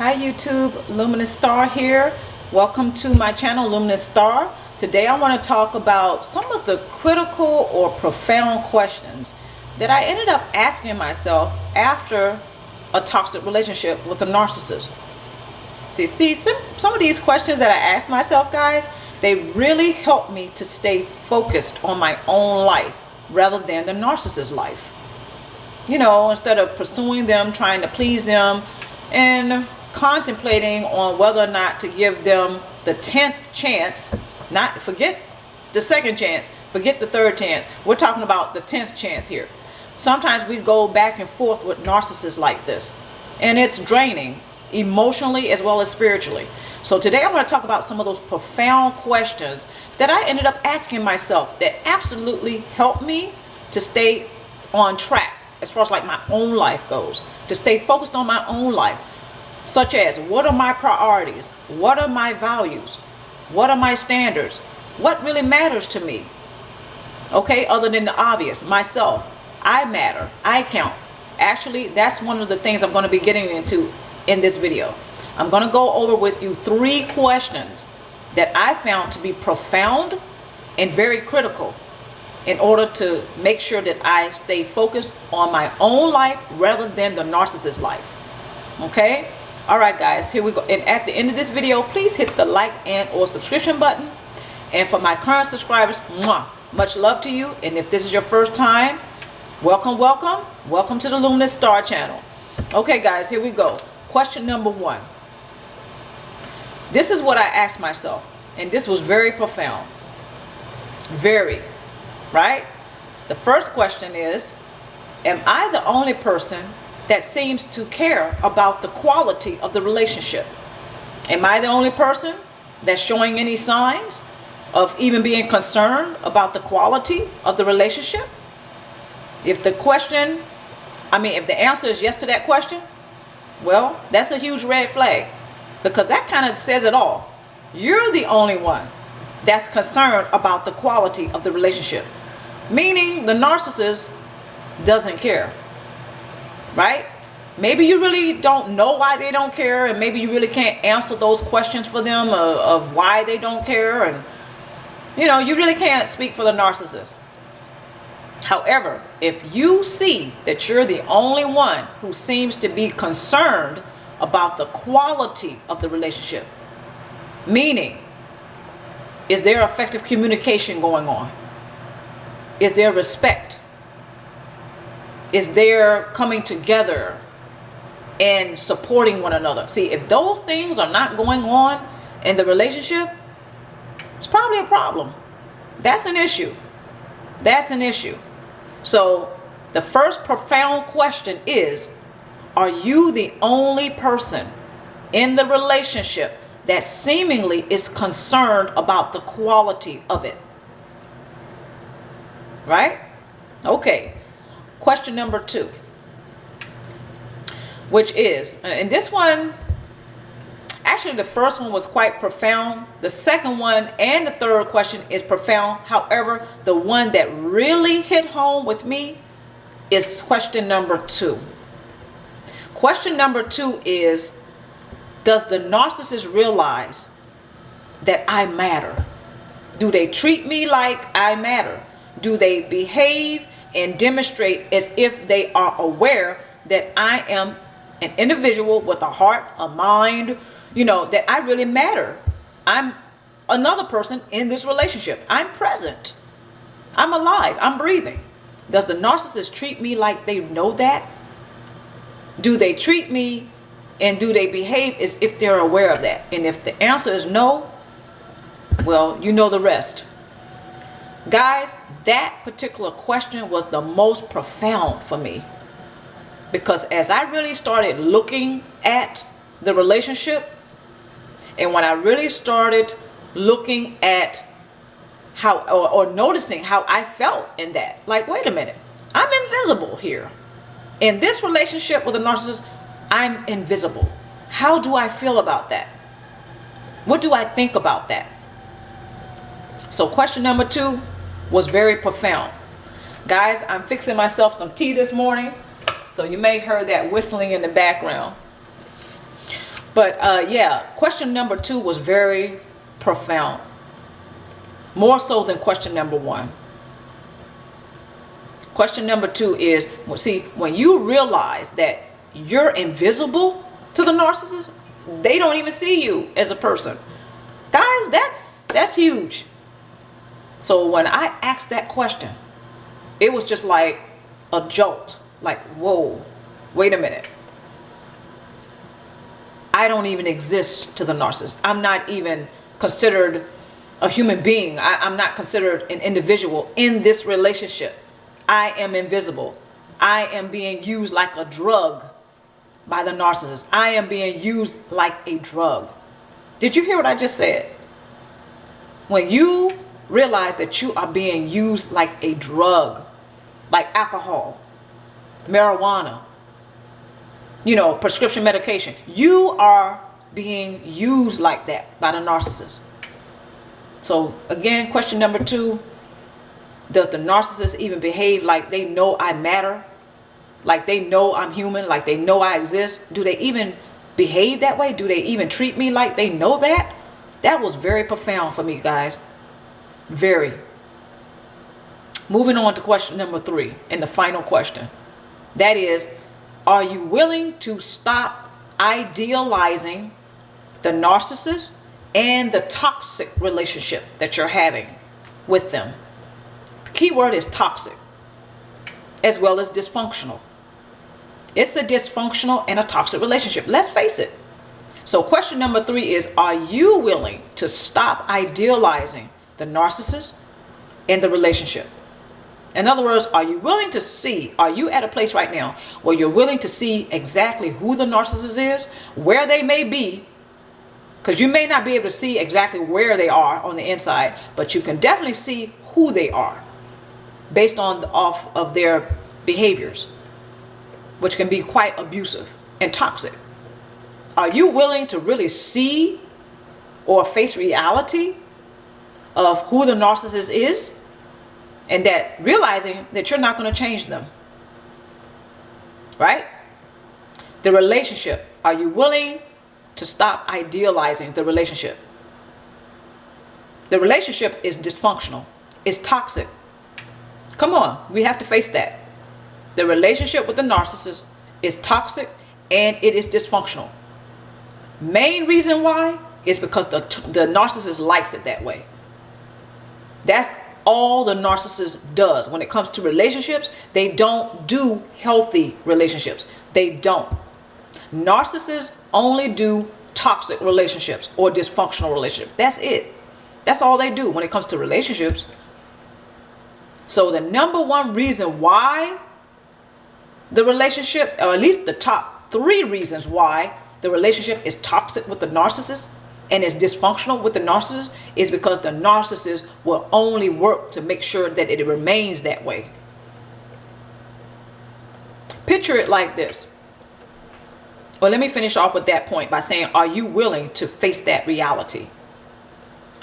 Hi YouTube, Luminousz Star here. Welcome to my channel, Luminousz Star. Today I want to talk about some of the critical or profound questions that I ended up asking myself after a toxic relationship with a narcissist. See, some of these questions that I asked myself, guys, they really helped me to stay focused on my own life rather than the narcissist's life. You know, instead of pursuing them, trying to please them, and contemplating on whether or not to give them the 10th chance, not forget the second chance, forget the third chance. We're talking about the 10th chance here. Sometimes we go back and forth with narcissists like this, and it's draining emotionally as well as spiritually. So today I'm going to talk about some of those profound questions that I ended up asking myself that absolutely helped me to stay on track as far as like my own life goes, to stay focused on my own life. Such as, what are my priorities? What are my values? What are my standards? What really matters to me? Okay, other than the obvious, myself. I matter. I count. Actually, that's one of the things I'm going to be getting into in this video. I'm going to go over with you 3 questions that I found to be profound and very critical in order to make sure that I stay focused on my own life rather than the narcissist's life. Okay? Alright guys, here we go. And at the end of this video, please hit the like and or subscription button. And for my current subscribers, much love to you. And if this is your first time, welcome to the Luminousz Star channel. Okay guys, here we go. Question number 1. This is what I asked myself, and this was very profound. Very, right? The first question is, am I the only person that seems to care about the quality of the relationship? Am I the only person that's showing any signs of even being concerned about the quality of the relationship? If the answer is yes to that question, well, that's a huge red flag, because that kind of says it all. You're the only one that's concerned about the quality of the relationship, meaning the narcissist doesn't care. Right? Maybe you really don't know why they don't care, and maybe you really can't answer those questions for them of why they don't care, and you know, you really can't speak for the narcissist. However, if you see that you're the only one who seems to be concerned about the quality of the relationship, meaning, is there effective communication going on? Is there respect? Is there coming together and supporting one another? See, if those things are not going on in the relationship, it's probably a problem. That's an issue. That's an issue. So the first profound question is, are you the only person in the relationship that seemingly is concerned about the quality of it? Right? Okay. Question number 2, which is, and this one, actually the first one was quite profound. The second one and the third question is profound. However, the one that really hit home with me is question number 2. Question number 2 is, does the narcissist realize that I matter? Do they treat me like I matter? Do they behave and demonstrate as if they are aware that I am an individual with a heart, a mind, you know, that I really matter? I'm another person in this relationship. I'm present. I'm alive. I'm breathing. Does the narcissist treat me like they know that? Do they treat me and do they behave as if they're aware of that? And if the answer is no, well, you know the rest. Guys, that particular question was the most profound for me, because as I really started looking at the relationship, and when I really started looking at how or noticing how I felt in that, like, wait a minute, I'm invisible here. In this relationship with a narcissist, I'm invisible. How do I feel about that? What do I think about that? So question number 2 was very profound. Guys, I'm fixing myself some tea this morning, so you may hear that whistling in the background. But yeah, question number 2 was very profound. More so than question number 1. Question number 2 is, well, see, when you realize that you're invisible to the narcissist, they don't even see you as a person. Guys, that's huge. So when I asked that question, it was just like a jolt. Like, whoa, wait a minute. I don't even exist to the narcissist. I'm not even considered a human being. I'm not considered an individual in this relationship. I am invisible. I am being used like a drug by the narcissist. I am being used like a drug. Did you hear what I just said? When you realize that you are being used like a drug, like alcohol, marijuana, you know, prescription medication, you are being used like that by the narcissist. So again, question number 2, does the narcissist even behave like they know I matter? Like they know I'm human? Like they know I exist? Do they even behave that way? Do they even treat me like they know that? That was very profound for me, guys. Very. Moving on to question number 3 and the final question. That is, are you willing to stop idealizing the narcissist and the toxic relationship that you're having with them? The key word is toxic, as well as dysfunctional. It's a dysfunctional and a toxic relationship. Let's face it. So question number 3 is, are you willing to stop idealizing the narcissist and the relationship? In other words, are you willing to see, are you at a place right now where you're willing to see exactly who the narcissist is, where they may be? Because you may not be able to see exactly where they are on the inside, but you can definitely see who they are based on off of their behaviors, which can be quite abusive and toxic. Are you willing to really see or face reality of who the narcissist is, and that realizing that you're not going to change them, right? The relationship, are you willing to stop idealizing the relationship? The relationship is dysfunctional. It's toxic. Come on, we have to face that. The relationship with the narcissist is toxic and it is dysfunctional. Main reason why is because the narcissist likes it that way. That's all the narcissist does. When it comes to relationships, they don't do healthy relationships. They don't. Narcissists only do toxic relationships or dysfunctional relationships. That's it. That's all they do when it comes to relationships. So the number 1 reason why the relationship, or at least the top 3 reasons why the relationship is toxic with the narcissist and is dysfunctional with the narcissist, is because the narcissist will only work to make sure that it remains that way. Picture it like this. Well, let me finish off with that point by saying, are you willing to face that reality?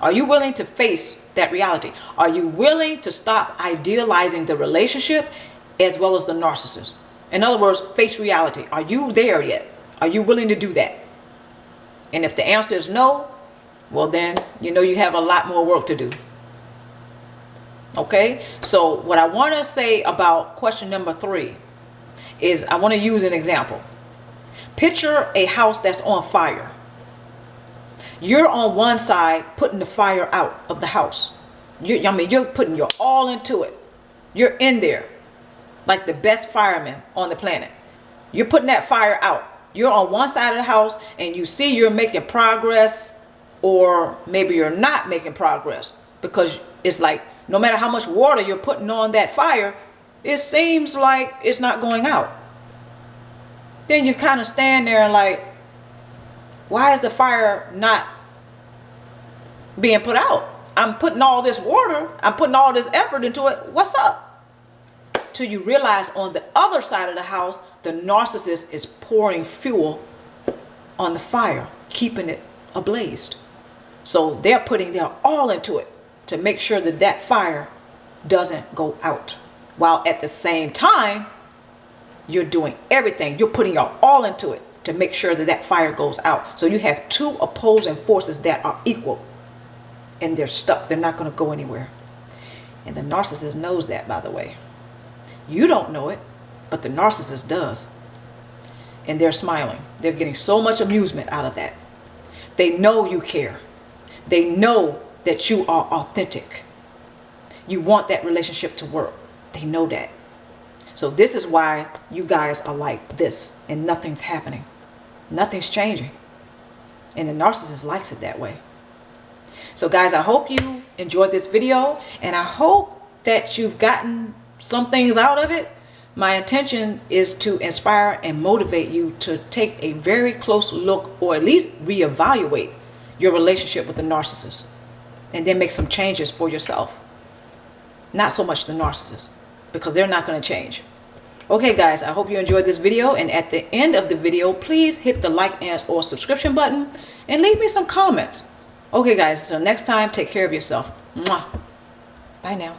Are you willing to face that reality? Are you willing to stop idealizing the relationship as well as the narcissist? In other words, face reality. Are you there yet? Are you willing to do that? And if the answer is no, well then, you know you have a lot more work to do. Okay? So what I want to say about question number 3 is, I want to use an example. Picture a house that's on fire. You're on one side putting the fire out of the house. You're putting your all into it. You're in there like the best fireman on the planet. You're putting that fire out. You're on one side of the house and you see you're making progress, or maybe you're not making progress, because it's like no matter how much water you're putting on that fire, it seems like it's not going out. Then you kind of stand there and like, why is the fire not being put out? I'm putting all this water, I'm putting all this effort into it. What's up? Till you realize on the other side of the house, the narcissist is pouring fuel on the fire, keeping it ablaze. So they're putting their all into it to make sure that that fire doesn't go out. While at the same time, you're doing everything. You're putting your all into it to make sure that that fire goes out. So you have two opposing forces that are equal, and they're stuck. They're not going to go anywhere. And the narcissist knows that, by the way. You don't know it, but the narcissist does. And they're smiling. They're getting so much amusement out of that. They know you care. They know that you are authentic. You want that relationship to work. They know that. So this is why you guys are like this and nothing's happening. Nothing's changing. And the narcissist likes it that way. So guys, I hope you enjoyed this video, and I hope that you've gotten some things out of it. My intention is to inspire and motivate you to take a very close look, or at least reevaluate your relationship with the narcissist, and then make some changes for yourself. Not so much the narcissist, because they're not going to change. Okay guys, I hope you enjoyed this video, and at the end of the video, please hit the like and or subscription button and leave me some comments. Okay guys, so next time, take care of yourself. Mwah. Bye now.